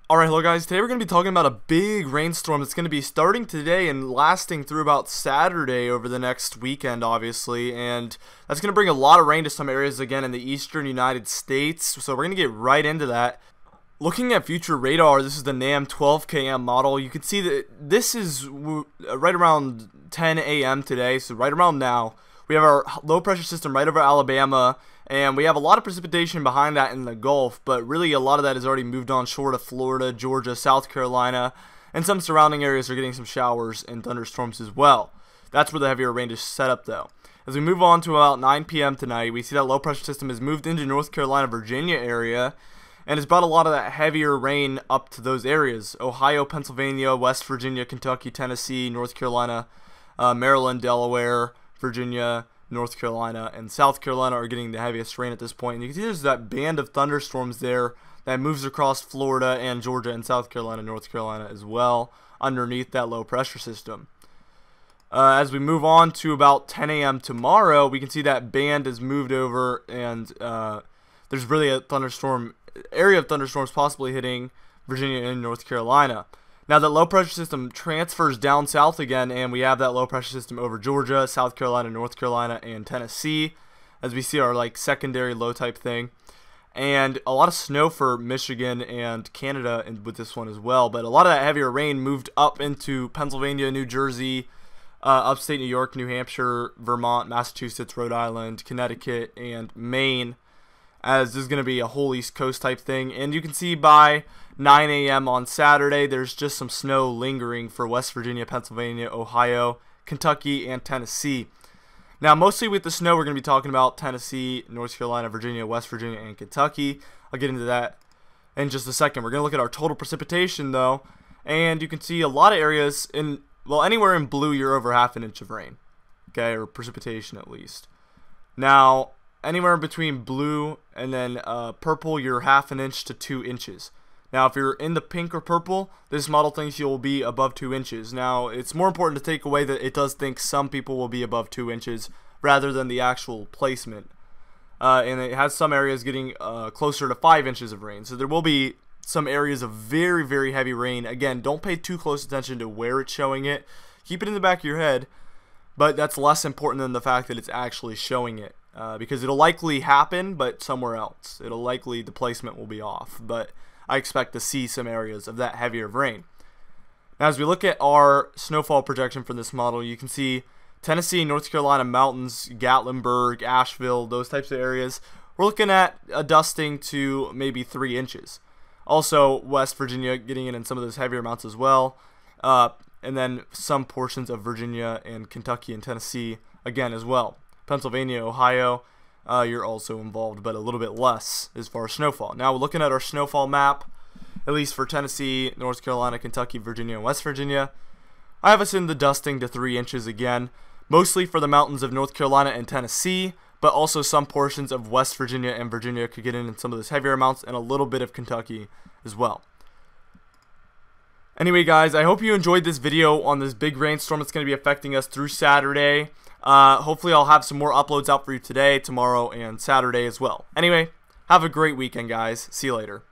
Alright, hello guys. Today we're going to be talking about a big rainstorm that's going to be starting today and lasting through about Saturday over the next weekend, obviously. And that's going to bring a lot of rain to some areas again in the eastern United States. So we're going to get right into that. Looking at future radar, this is the NAM 12KM model. You can see that this is right around 10 a.m. today, so right around now. We have our low pressure system right over Alabama, and we have a lot of precipitation behind that in the Gulf, but really a lot of that has already moved on shore to Florida, Georgia, South Carolina, and some surrounding areas are getting some showers and thunderstorms as well. That's where the heavier rain is set up though. As we move on to about 9 p.m. tonight, we see that low pressure system has moved into North Carolina, Virginia area, and has brought a lot of that heavier rain up to those areas. Ohio, Pennsylvania, West Virginia, Kentucky, Tennessee, North Carolina, Maryland, Delaware, Virginia, North Carolina, and South Carolina are getting the heaviest rain at this point. And you can see there's that band of thunderstorms there that moves across Florida and Georgia and South Carolina, North Carolina as well, underneath that low pressure system. As we move on to about 10 a.m. tomorrow, we can see that band has moved over, and there's really a area of thunderstorms possibly hitting Virginia and North Carolina. Now that low pressure system transfers down south again, and we have that low pressure system over Georgia, South Carolina, North Carolina, and Tennessee, as we see our like secondary low type thing. And a lot of snow for Michigan and Canada with this one as well. But a lot of that heavier rain moved up into Pennsylvania, New Jersey, upstate New York, New Hampshire, Vermont, Massachusetts, Rhode Island, Connecticut, and Maine, as this is going to be a whole East Coast type thing. And you can see by 9 a.m. on Saturday, there's just some snow lingering for West Virginia, Pennsylvania, Ohio, Kentucky, and Tennessee. Now, mostly with the snow, we're going to be talking about Tennessee, North Carolina, Virginia, West Virginia, and Kentucky. I'll get into that in just a second. We're going to look at our total precipitation, though, and you can see a lot of areas in, well, anywhere in blue, you're over half an inch of rain, okay, or precipitation at least. Now, anywhere in between blue and then purple, you're half an inch to 2 inches. Now, if you're in the pink or purple, this model thinks you'll be above 2 inches. Now, it's more important to take away that it does think some people will be above 2 inches rather than the actual placement. And it has some areas getting closer to 5 inches of rain. So there will be some areas of very, very heavy rain. Again, don't pay too close attention to where it's showing it. Keep it in the back of your head, but that's less important than the fact that it's actually showing it. Because it'll likely happen, but somewhere else. It'll likely, the placement will be off. But I expect to see some areas of that heavier rain. Now, as we look at our snowfall projection for this model, you can see Tennessee, North Carolina mountains, Gatlinburg, Asheville, those types of areas. We're looking at a dusting to maybe 3 inches. Also, West Virginia getting in some of those heavier amounts as well. And then some portions of Virginia and Kentucky and Tennessee again as well. Pennsylvania, Ohio, you're also involved, but a little bit less as far as snowfall. Now, we're looking at our snowfall map, at least for Tennessee, North Carolina, Kentucky, Virginia, and West Virginia. I have us in the dusting to 3 inches again, mostly for the mountains of North Carolina and Tennessee, but also some portions of West Virginia and Virginia could get in some of those heavier amounts, and a little bit of Kentucky as well. Anyway, guys, I hope you enjoyed this video on this big rainstorm that's going to be affecting us through Saturday. Hopefully I'll have some more uploads out for you today, tomorrow, and Saturday as well. Anyway, have a great weekend, guys. See you later.